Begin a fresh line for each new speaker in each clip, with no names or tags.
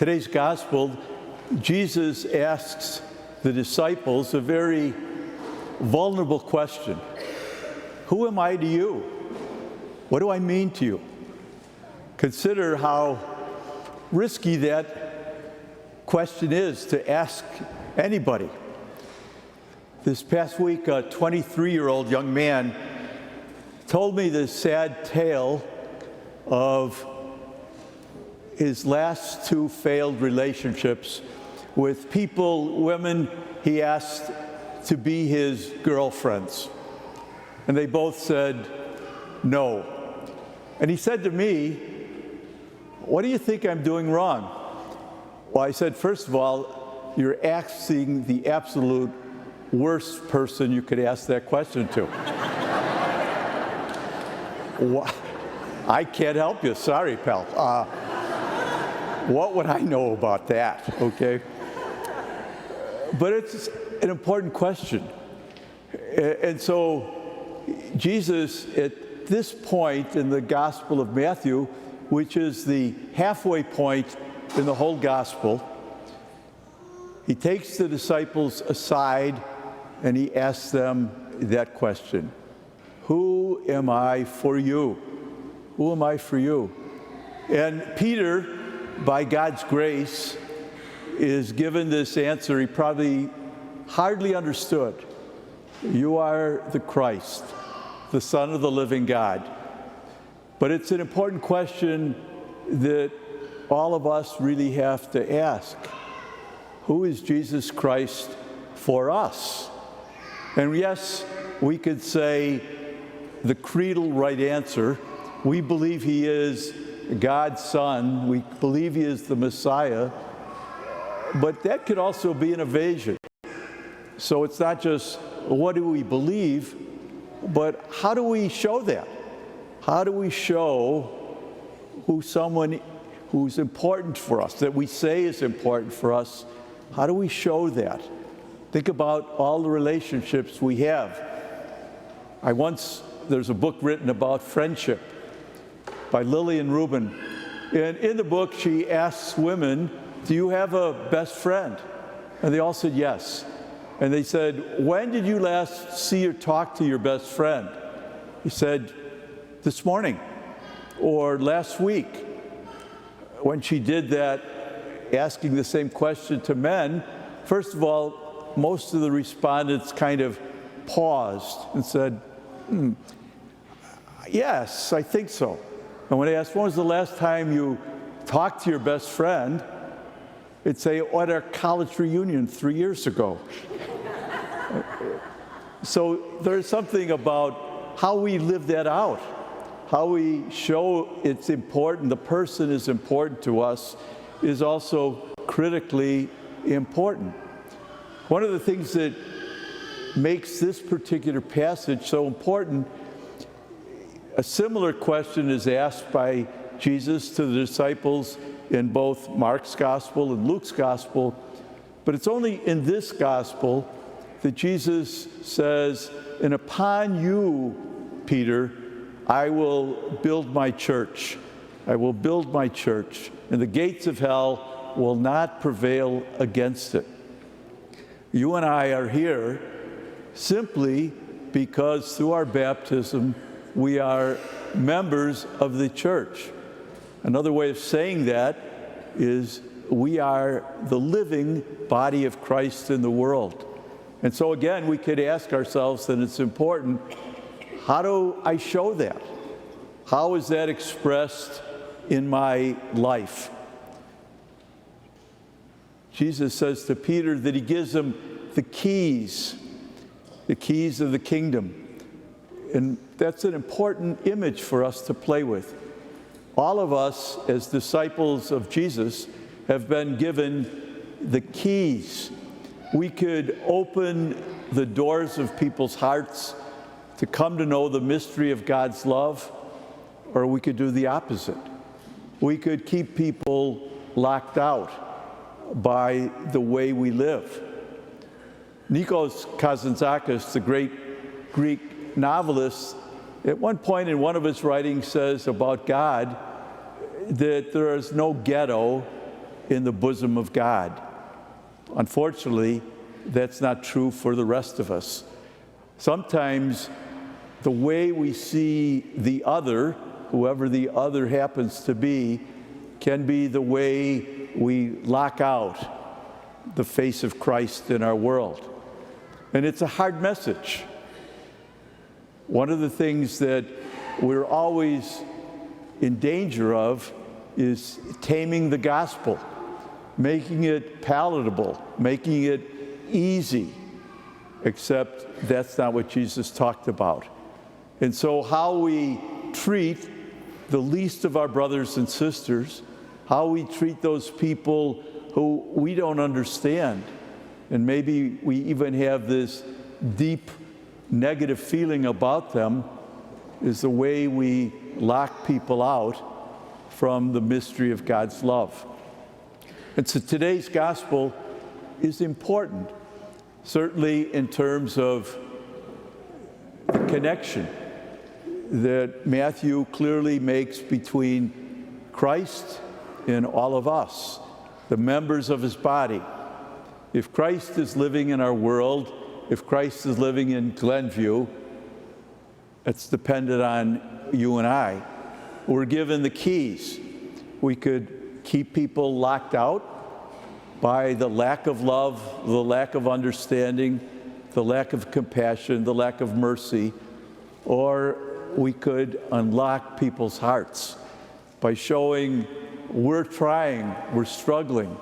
today's gospel, Jesus asks the disciples a very vulnerable question. Who am I to you? What do I mean to you? Consider how risky that question is to ask anybody. This past week, a 23-year-old young man told me the sad tale of his last two failed relationships with women he asked to be his girlfriends. And they both said no. And he said to me, "What do you think I'm doing wrong?" Well, I said, first of all, you're asking the absolute worst person you could ask that question to. I can't help you. Sorry, pal. What would I know about that, okay? But it's an important question. And so Jesus, at this point in the Gospel of Matthew, which is the halfway point in the whole Gospel, he takes the disciples aside and he asks them that question. Who am I for you? Who am I for you? And Peter, by God's grace, is given this answer he probably hardly understood. You are the Christ, the Son of the living God. But it's an important question that all of us really have to ask. Who is Jesus Christ for us? And yes, we could say the creedal right answer. We believe he is God's Son. We believe he is the Messiah. But that could also be an evasion. So it's not just what do we believe, but how do we show that? How do we show who someone who's important for us, that we say is important for us, how do we show that? Think about all the relationships we have. There's a book written about friendship by Lillian Rubin. And in the book, she asks women, do you have a best friend? And they all said yes. And they said, when did you last see or talk to your best friend? He said, this morning or last week. When she did that, asking the same question to men, first of all, most of the respondents kind of paused and said, yes, I think so. And when they asked, when was the last time you talked to your best friend? It'd say, at our college reunion 3 years ago. So there's something about how we live that out, how we show it's important, the person is important to us, is also critically important. One of the things that makes this particular passage so important, a similar question is asked by Jesus to the disciples in both Mark's gospel and Luke's gospel, but it's only in this gospel that Jesus says, and upon you, Peter, I will build my church. I will build my church, and the gates of hell will not prevail against it. You and I are here simply because through our baptism, we are members of the church. Another way of saying that is we are the living body of Christ in the world. And so again, we could ask ourselves, and it's important, how do I show that? How is that expressed in my life? Jesus says to Peter that he gives him the keys of the kingdom. And that's an important image for us to play with. All of us, as disciples of Jesus, have been given the keys. We could open the doors of people's hearts to come to know the mystery of God's love, or we could do the opposite. We could keep people locked out by the way we live. Nikos Kazantzakis, the great Greek novelist, at one point in one of his writings says about God that there is no ghetto in the bosom of God. Unfortunately, that's not true for the rest of us. Sometimes the way we see the other, whoever the other happens to be, can be the way we lock out the face of Christ in our world. And it's a hard message. One of the things that we're always in danger of is taming the gospel, making it palatable, making it easy, except that's not what Jesus talked about. And so how we treat the least of our brothers and sisters, how we treat those people who we don't understand, and maybe we even have this deep negative feeling about them, is the way we lock people out from the mystery of God's love. And so today's gospel is important, certainly in terms of the connection that Matthew clearly makes between Christ and all of us, the members of his body. If Christ is living in our world, if Christ is living in Glenview, it's dependent on you and I. We're given the keys. We could keep people locked out by the lack of love, the lack of understanding, the lack of compassion, the lack of mercy, or we could unlock people's hearts by showing we're trying, we're struggling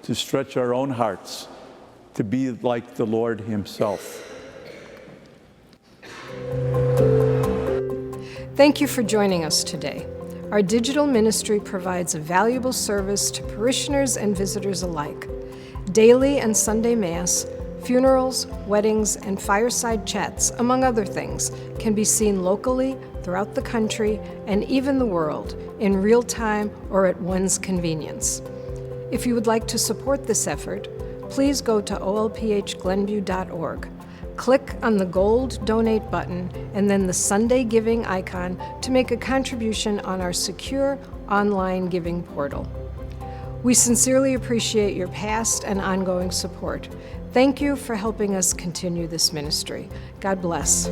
to stretch our own hearts to be like the Lord himself.
Thank you for joining us today. Our digital ministry provides a valuable service to parishioners and visitors alike. Daily and Sunday Mass, funerals, weddings, and fireside chats, among other things, can be seen locally, throughout the country, and even the world, in real time or at one's convenience. If you would like to support this effort, please go to olphglenview.org. Click on the gold donate button and then the Sunday giving icon to make a contribution on our secure online giving portal. We sincerely appreciate your past and ongoing support. Thank you for helping us continue this ministry. God bless.